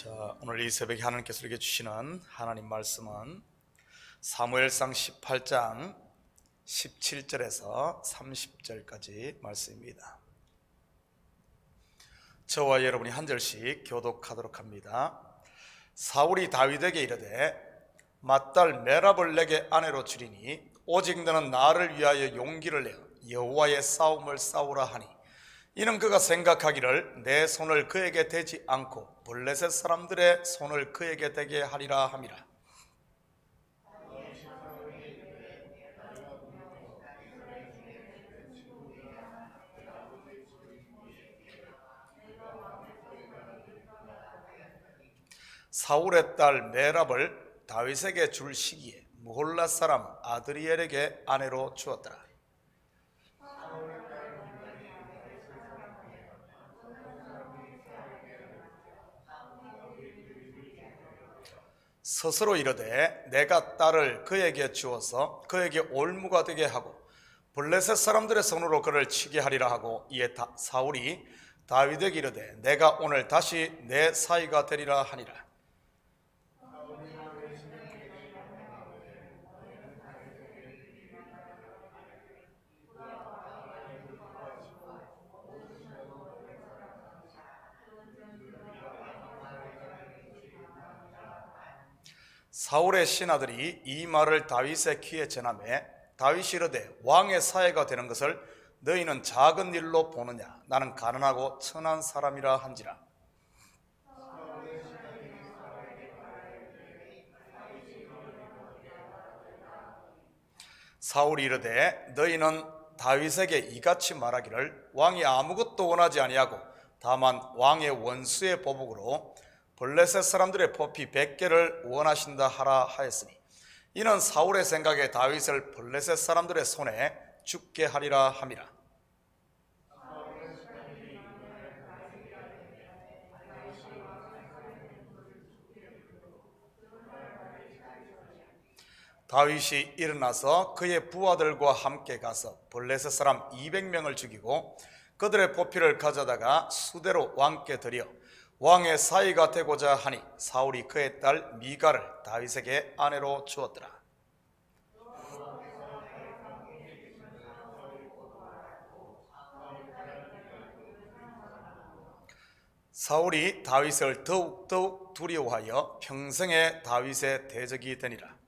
자, 오늘 이 새벽에 하나님께서 우리에게 주시는 하나님 말씀은 사무엘상 18장 17절에서 30절까지 말씀입니다. 저와 여러분이 한 절씩 교독하도록 합니다. 사울이 다윗에게 이르되 맏딸 메랍을 내게 아내로 주리니 오직 너는 나를 위하여 용기를 내어 여호와의 싸움을 싸우라 하니, 이는 그가 생각하기를 내 손을 그에게 대지 않고 블레셋 사람들의 손을 그에게 대게 하리라 함이라. 사울의 딸 메랍을 다윗에게 줄 시기에 무홀라 사람 아드리엘에게 아내로 주었더라. 스스로 이르되 내가 딸을 그에게 주어서 그에게 올무가 되게 하고 블레셋 사람들의 손으로 그를 치게 하리라 하고, 이에 사울이 다윗에게 이르되 내가 오늘 다시 내 사위가 되리라 하니라. 사울의 신하들이 이 말을 다윗의 귀에 전하매 다윗이 이르되 왕의 사해가 되는 것을 너희는 작은 일로 보느냐? 나는 가난하고 천한 사람이라 한지라. 사울이 이르되 너희는 다윗에게 이같이 말하기를 왕이 아무것도 원하지 아니하고 다만 왕의 원수의 보복으로 블레셋 사람들의 포피 100개를 원하신다 하라 하였으니, 이는 사울의 생각에 다윗을 블레셋 사람들의 손에 죽게 하리라 함이라. 다윗이 일어나서 그의 부하들과 함께 가서 블레셋 사람 200명을 죽이고 그들의 포피를 가져다가 수대로 왕께 드려 왕의 사위가 되고자 하니, 사울이 그의 딸 미갈을 다윗에게 아내로 주었더라. 사울이 다윗을 더욱 두려워하여 평생에 다윗의 대적이 되니라.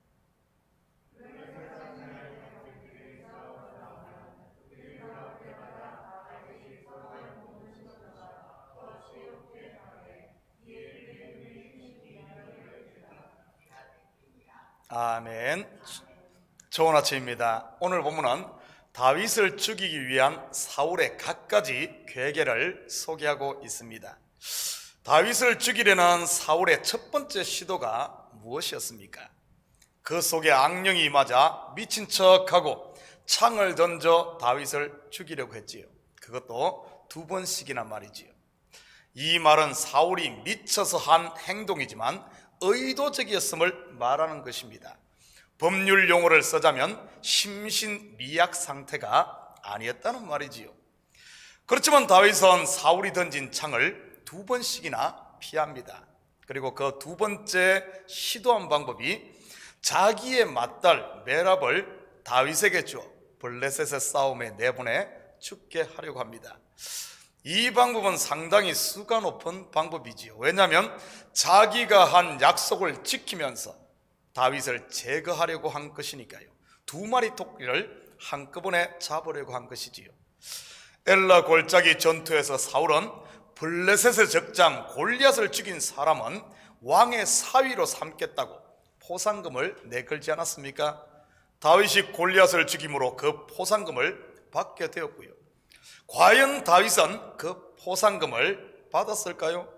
아멘. 좋은 아침입니다. 오늘 본문은 다윗을 죽이기 위한 사울의 갖가지 괴계를 소개하고 있습니다. 다윗을 죽이려는 사울의 첫 번째 시도가 무엇이었습니까? 그 속에 악령이 임하자 미친 척하고 창을 던져 다윗을 죽이려고 했지요. 그것도 2번씩이나 말이지요. 이 말은 사울이 미쳐서 한 행동이지만 의도적이었음을 말하는 것입니다. 법률 용어를 쓰자면 심신미약 상태가 아니었다는 말이지요. 그렇지만 다윗은 사울이 던진 창을 2번씩이나 피합니다. 그리고 그 2번째 시도한 방법이 자기의 맏딸 메랍을 다윗에게 주어 블레셋의 싸움에 내보내 죽게 하려고 합니다. 이 방법은 상당히 수가 높은 방법이지요. 왜냐하면 자기가 한 약속을 지키면서 다윗을 제거하려고 한 것이니까요. 2마리 토끼를 한꺼번에 잡으려고 한 것이지요. 엘라 골짜기 전투에서 사울은 블레셋의 적장 골리앗을 죽인 사람은 왕의 사위로 삼겠다고 포상금을 내걸지 않았습니까? 다윗이 골리앗을 죽임으로 그 포상금을 받게 되었고요. 과연 다윗은 그 포상금을 받았을까요?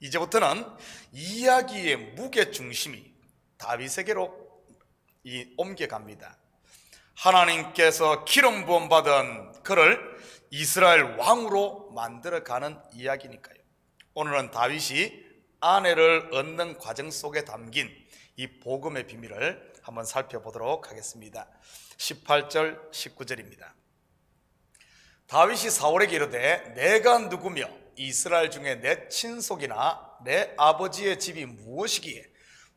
이제부터는 이야기의 무게 중심이 다윗에게로 옮겨갑니다. 하나님께서 기름 부음 받은 그를 이스라엘 왕으로 만들어가는 이야기니까요. 오늘은 다윗이 아내를 얻는 과정 속에 담긴 이 복음의 비밀을 한번 살펴보도록 하겠습니다. 18절 19절입니다. 다윗이 사울에게 이르되 내가 누구며 이스라엘 중에 내 친속이나 내 아버지의 집이 무엇이기에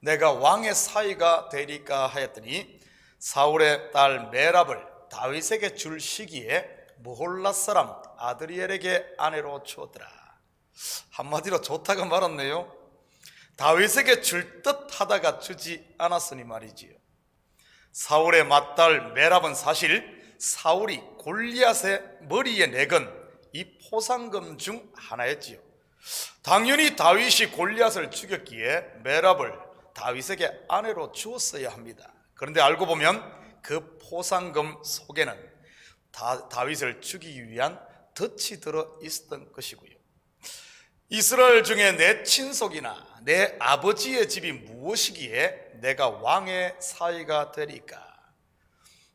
내가 왕의 사위가 되리까 하였더니 사울의 딸 메랍을 다윗에게 줄 시기에 무홀라 사람 아드리엘에게 아내로 주었더라. 한마디로 좋다가 말았네요. 다윗에게 줄 듯 하다가 주지 않았으니 말이지요. 사울의 맏딸 메랍은 사실 사울이 골리앗의 머리에 내건 이 포상금 중 하나였지요. 당연히 다윗이 골리앗을 죽였기에 메랍을 다윗에게 아내로 주었어야 합니다. 그런데 알고 보면 그 포상금 속에는 다윗을 죽이기 위한 덫이 들어 있었던 것이고요. 이스라엘 중에 내 친속이나 내 아버지의 집이 무엇이기에 내가 왕의 사위가 되리까?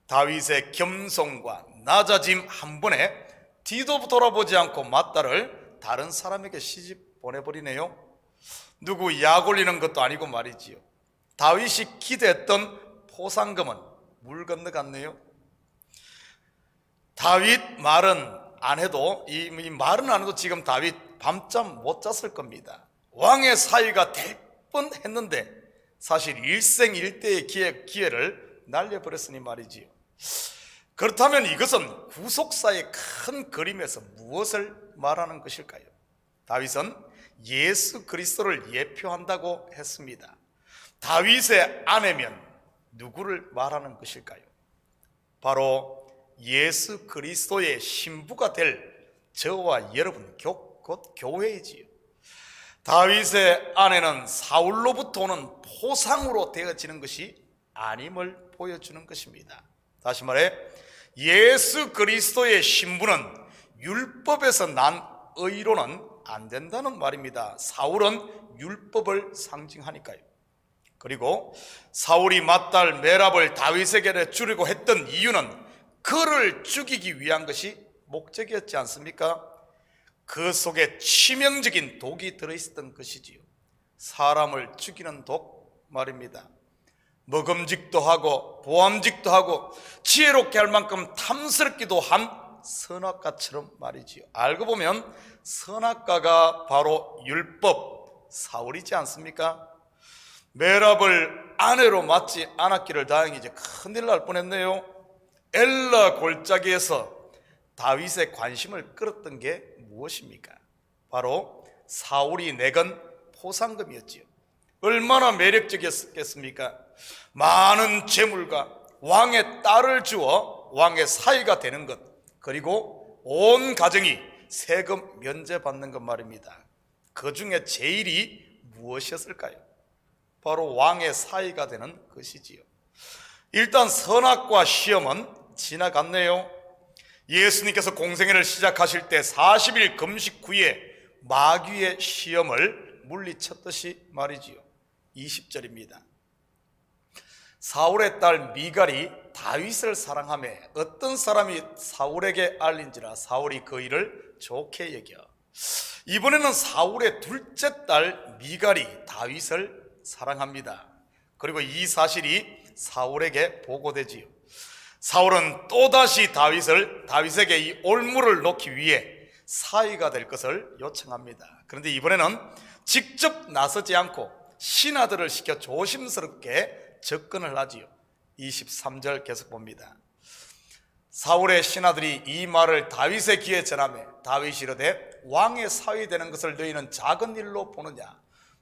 다윗의 겸손과 낮아짐 한 번에 뒤도 돌아보지 않고 맏딸을 다른 사람에게 시집 보내버리네요. 누구 약 올리는 것도 아니고 말이지요. 다윗이 기대했던 포상금은 물 건너갔네요. 다윗 말은 안 해도 이 말은 안 해도 지금 다윗 밤잠 못 잤을 겁니다. 왕의 사위가 될 뻔했는데 사실 일생일대의 기회를 날려버렸으니 말이지요. 그렇다면 이것은 구속사의 큰 그림에서 무엇을 말하는 것일까요? 다윗은 예수 그리스도를 예표한다고 했습니다. 다윗의 아내면 누구를 말하는 것일까요? 바로 예수 그리스도의 신부가 될 저와 여러분, 곧 교회이지요. 다윗의 아내는 사울로부터 오는 포상으로 되어지는 것이 아님을 보여주는 것입니다. 다시 말해 예수 그리스도의 신부는 율법에서 난 의로는 안 된다는 말입니다. 사울은 율법을 상징하니까요. 그리고 사울이 맏딸 메랍을 다윗에게 주려고 했던 이유는 그를 죽이기 위한 것이 목적이었지 않습니까? 그 속에 치명적인 독이 들어있었던 것이지요. 사람을 죽이는 독 말입니다. 먹음직도 하고 보암직도 하고 지혜롭게 할 만큼 탐스럽기도 한 선악과처럼 말이지요. 알고 보면 선악과가 바로 율법 사울이지 않습니까? 메랍을 아내로 맞지 않았기를 다행히 이제 큰일 날 뻔했네요. 엘라 골짜기에서 다윗의 관심을 끌었던 게 무엇입니까? 바로 사울이 내건 포상금이었지요. 얼마나 매력적이었겠습니까? 많은 재물과 왕의 딸을 주어 왕의 사위가 되는 것, 그리고 온 가정이 세금 면제받는 것 말입니다. 그 중에 제일이 무엇이었을까요? 바로 왕의 사위가 되는 것이지요. 일단 선악과 시험은 지나갔네요. 예수님께서 공생애를 시작하실 때 40일 금식 후에 마귀의 시험을 물리쳤듯이 말이지요. 20절입니다. 사울의 딸 미갈이 다윗을 사랑하며 어떤 사람이 사울에게 알린지라 사울이 그 일을 좋게 여겨. 이번에는 사울의 둘째 딸 미갈이 다윗을 사랑합니다. 그리고 이 사실이 사울에게 보고되지요. 사울은 또다시 다윗에게 이 올무를 놓기 위해 사위가 될 것을 요청합니다. 그런데 이번에는 직접 나서지 않고 신하들을 시켜 조심스럽게 접근을 하지요. 23절 계속 봅니다. 사울의 신하들이 이 말을 다윗의 귀에 전하매 다윗이 이르되 왕의 사위 되는 것을 너희는 작은 일로 보느냐?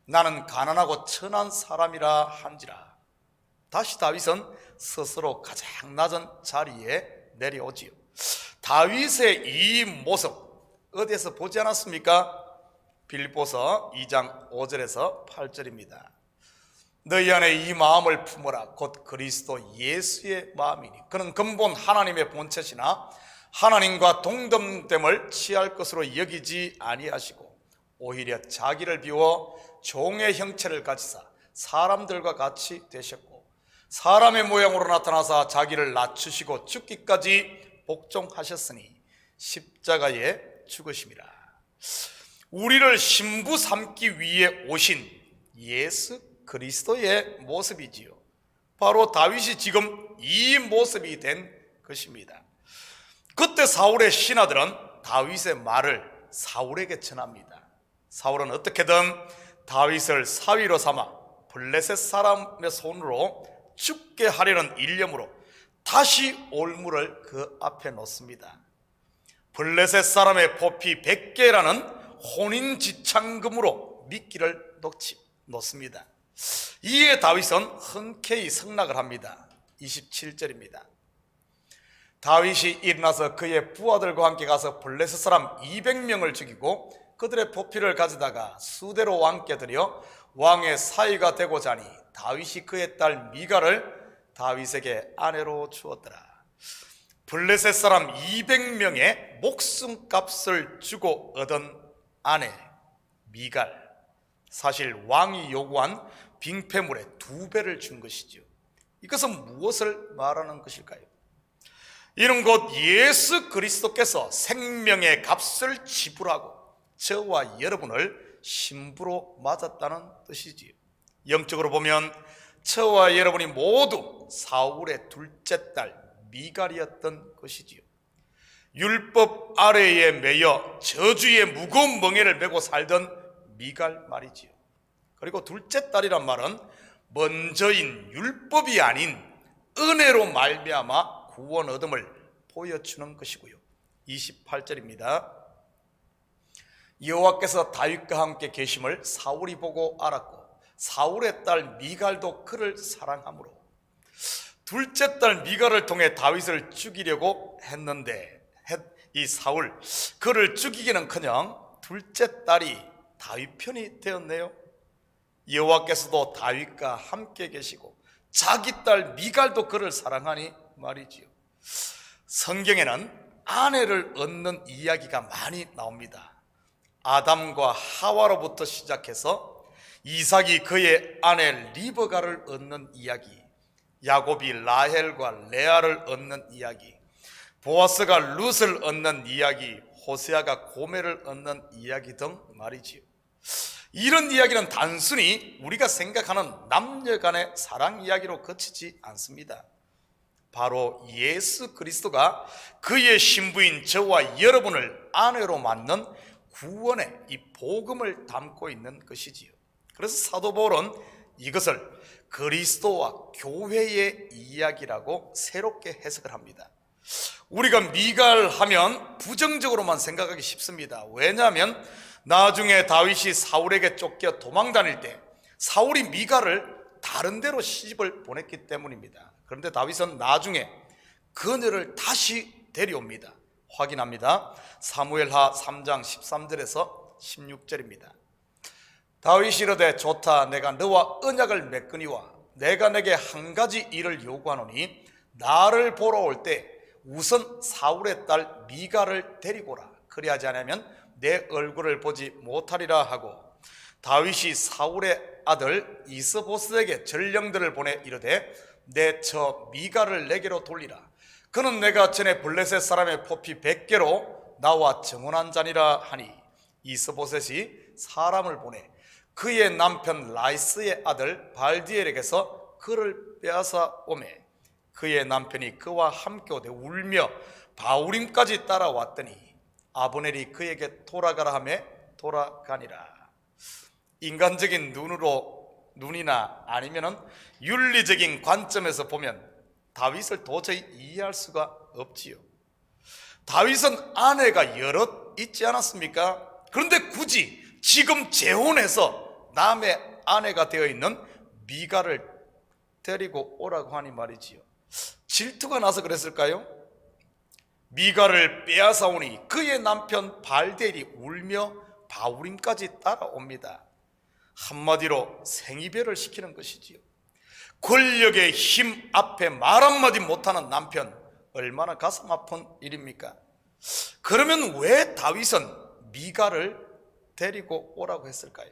나는 가난하고 천한 사람이라 한지라. 다시 다윗은 스스로 가장 낮은 자리에 내려오지요. 다윗의 이 모습 어디에서 보지 않았습니까? 빌립보서 2장 5절에서 8절입니다. 너희 안에 이 마음을 품어라. 곧 그리스도 예수의 마음이니 그는 근본 하나님의 본체시나 하나님과 동등됨을 취할 것으로 여기지 아니하시고 오히려 자기를 비워 종의 형체를 가지사 사람들과 같이 되셨고 사람의 모양으로 나타나사 자기를 낮추시고 죽기까지 복종하셨으니 십자가에 죽으심이라. 우리를 신부 삼기 위해 오신 예수 그리스도의 모습이지요. 바로 다윗이 지금 이 모습이 된 것입니다. 그때 사울의 신하들은 다윗의 말을 사울에게 전합니다. 사울은 어떻게든 다윗을 사위로 삼아 블레셋 사람의 손으로 죽게 하려는 일념으로 다시 올무를 그 앞에 놓습니다. 블레셋 사람의 포피 100개라는 혼인지창금으로 미끼를 놓습니다. 이에 다윗은 흔쾌히 승낙을 합니다. 27절입니다. 다윗이 일어나서 그의 부하들과 함께 가서 블레셋 사람 200명을 죽이고 그들의 포피를 가져다가 수대로 왕께 드려 왕의 사위가 되고자 하니 다윗이 그의 딸 미갈을 다윗에게 아내로 주었더라. 블레셋 사람 200명의 목숨값을 주고 얻은 아내 미갈, 사실 왕이 요구한 빙패물의 2배를 준 것이죠. 이것은 무엇을 말하는 것일까요? 이는 곧 예수 그리스도께서 생명의 값을 지불하고 저와 여러분을 신부로 맞았다는 뜻이지요. 영적으로 보면 저와 여러분이 모두 사울의 둘째 딸 미갈이었던 것이지요. 율법 아래에 매여 저주의 무거운 멍에를 메고 살던 미갈 말이지요. 그리고 둘째 딸이란 말은 먼저인 율법이 아닌 은혜로 말미암아 구원 얻음을 보여주는 것이고요. 28절입니다. 여호와께서 다윗과 함께 계심을 사울이 보고 알았고 사울의 딸 미갈도 그를 사랑하므로 둘째 딸 미갈을 통해 다윗을 죽이려고 했는데 이 사울 그를 죽이기는커녕 둘째 딸이 다윗 편이 되었네요. 여호와께서도 다윗과 함께 계시고 자기 딸 미갈도 그를 사랑하니 말이지요. 성경에는 아내를 얻는 이야기가 많이 나옵니다. 아담과 하와로부터 시작해서 이삭이 그의 아내 리브가를 얻는 이야기, 야곱이 라헬과 레아를 얻는 이야기, 보아스가 룻을 얻는 이야기, 호세아가 고멜을 얻는 이야기 등 말이지요. 이런 이야기는 단순히 우리가 생각하는 남녀 간의 사랑 이야기로 그치지 않습니다. 바로 예수 그리스도가 그의 신부인 저와 여러분을 아내로 맞는 구원의 이 복음을 담고 있는 것이지요. 그래서 사도 바울은 이것을 그리스도와 교회의 이야기라고 새롭게 해석을 합니다. 우리가 미갈 하면 부정적으로만 생각하기 쉽습니다. 왜냐하면 나중에 다윗이 사울에게 쫓겨 도망 다닐 때 사울이 미갈을 다른 데로 시집을 보냈기 때문입니다. 그런데 다윗은 나중에 그녀를 다시 데려옵니다. 확인합니다. 사무엘하 3장 13절에서 16절입니다. 다윗이 이르되 좋다, 내가 너와 언약을 맺거니와 내가 내게 한 가지 일을 요구하노니 나를 보러 올 때 우선 사울의 딸 미갈을 데리고라. 그리하지 않으면 내 얼굴을 보지 못하리라 하고 다윗이 사울의 아들 이스보셋에게 전령들을 보내 이르되 내 처 미갈을 내게로 돌리라. 그는 내가 전에 블레셋 사람의 포피 100개로 나와 정혼한 자니라 하니 이스보셋이 사람을 보내 그의 남편 라이스의 아들 발디엘에게서 그를 빼앗아 오매 그의 남편이 그와 함께 오되 울며 바우림까지 따라왔더니 아브넬이 그에게 돌아가라 하매 돌아가니라. 인간적인 눈이나 아니면은 윤리적인 관점에서 보면 다윗을 도저히 이해할 수가 없지요. 다윗은 아내가 여럿 있지 않았습니까? 그런데 굳이 지금 재혼해서 남의 아내가 되어 있는 미갈을 데리고 오라고 하니 말이지요. 질투가 나서 그랬을까요? 미갈을 빼앗아 오니 그의 남편 발델이 울며 바우림까지 따라옵니다. 한마디로 생이별을 시키는 것이지요. 권력의 힘 앞에 말 한마디 못하는 남편, 얼마나 가슴 아픈 일입니까? 그러면 왜 다윗은 미갈을 데리고 오라고 했을까요?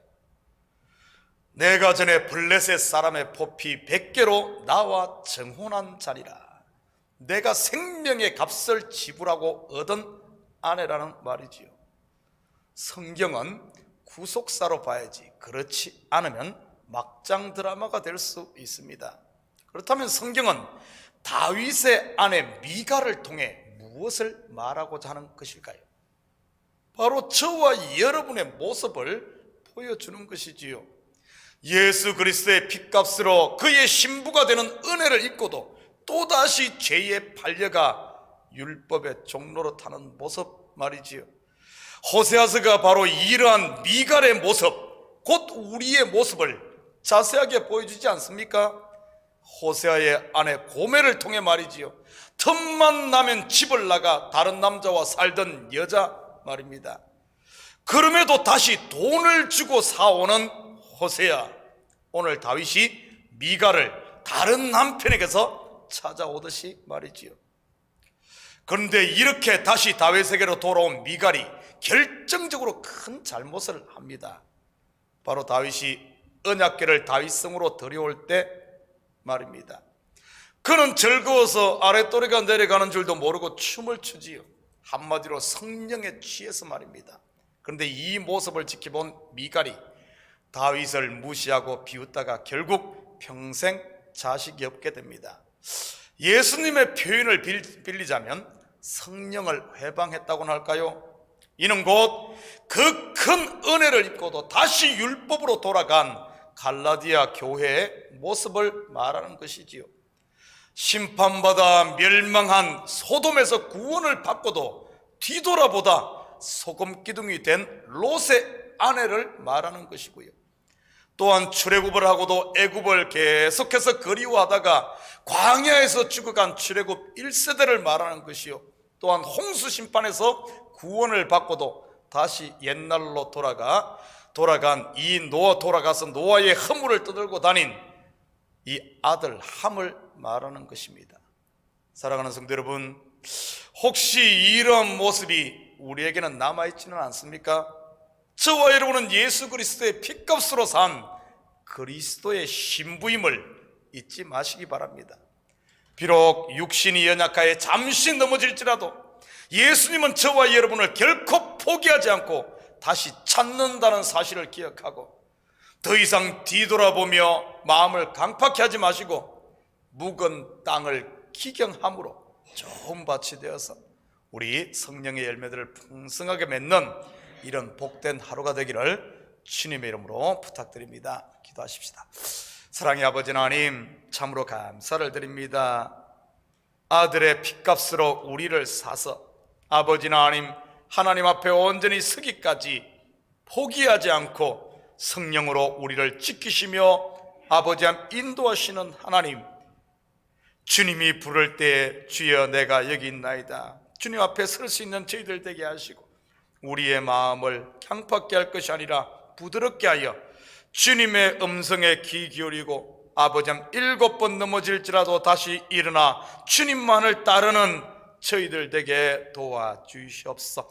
내가 전에 블레셋 사람의 포피 100개로 나와 정혼한 자리라. 내가 생명의 값을 지불하고 얻은 아내라는 말이지요. 성경은 구속사로 봐야지 그렇지 않으면 막장 드라마가 될 수 있습니다. 그렇다면 성경은 다윗의 아내 미갈을 통해 무엇을 말하고자 하는 것일까요? 바로 저와 여러분의 모습을 보여주는 것이지요. 예수 그리스도의 핏값으로 그의 신부가 되는 은혜를 입고도 또다시 죄에 팔려가 율법의 종로로 타는 모습 말이지요. 호세아서가 바로 이러한 미갈의 모습, 곧 우리의 모습을 자세하게 보여주지 않습니까? 호세아의 아내 고멜을 통해 말이지요. 틈만 나면 집을 나가 다른 남자와 살던 여자 말입니다. 그럼에도 다시 돈을 주고 사오는 호세아. 오늘 다윗이 미갈을 다른 남편에게서 찾아오듯이 말이지요. 그런데 이렇게 다시 다윗에게로 돌아온 미갈이 결정적으로 큰 잘못을 합니다. 바로 다윗이 언약궤를 다윗성으로 들여올 때 말입니다. 그는 즐거워서 아랫도리가 내려가는 줄도 모르고 춤을 추지요. 한마디로 성령에 취해서 말입니다. 그런데 이 모습을 지켜본 미갈이 다윗을 무시하고 비웃다가 결국 평생 자식이 없게 됩니다. 예수님의 표현을 빌리자면 성령을 회방했다고나 할까요? 이는 곧 그 큰 은혜를 입고도 다시 율법으로 돌아간 갈라디아 교회의 모습을 말하는 것이지요. 심판받아 멸망한 소돔에서 구원을 받고도 뒤돌아보다 소금기둥이 된 롯의 아내를 말하는 것이고요. 또한 출애굽을 하고도 애굽을 계속해서 그리워하다가 광야에서 죽어간 출애굽 1세대를 말하는 것이요. 또한 홍수 심판에서 구원을 받고도 다시 옛날로 돌아가서 노아의 허물을 떠들고 다닌 이 아들 함을 말하는 것입니다. 사랑하는 성도 여러분, 혹시 이러한 모습이 우리에게는 남아있지는 않습니까? 저와 여러분은 예수 그리스도의 핏값으로 산 그리스도의 신부임을 잊지 마시기 바랍니다. 비록 육신이 연약하여 잠시 넘어질지라도 예수님은 저와 여러분을 결코 포기하지 않고 다시 찾는다는 사실을 기억하고 더 이상 뒤돌아보며 마음을 강팍해 하지 마시고 묵은 땅을 기경함으로 좋은 밭이 되어서 우리 성령의 열매들을 풍성하게 맺는 이런 복된 하루가 되기를 주님의 이름으로 부탁드립니다. 기도하십시다. 사랑의 아버지 하나님, 참으로 감사를 드립니다. 아들의 핏값으로 우리를 사서 아버지 하나님 앞에 온전히 서기까지 포기하지 않고 성령으로 우리를 지키시며 아버지 인도하시는 하나님, 주님이 부를 때 주여 내가 여기 있나이다, 주님 앞에 설 수 있는 저희들 되게 하시고 우리의 마음을 강팍게 할 것이 아니라 부드럽게 하여 주님의 음성에 귀 기울이고 아버지 7번 넘어질지라도 다시 일어나 주님만을 따르는 저희들 되게 도와주시옵소서.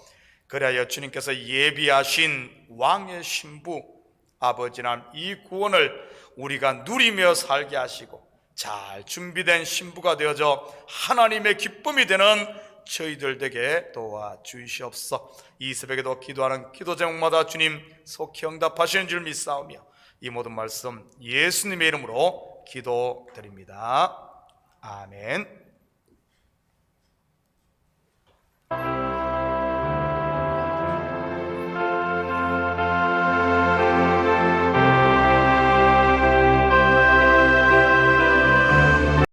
그래야 주님께서 예비하신 왕의 신부 아버지 이 구원을 우리가 누리며 살게 하시고 잘 준비된 신부가 되어져 하나님의 기쁨이 되는 저희들 되게 도와주시옵소서. 이 새벽에도 기도하는 기도 제목마다 주님 속히 응답하시는 줄 믿사오며 이 모든 말씀 예수님의 이름으로 기도드립니다. 아멘.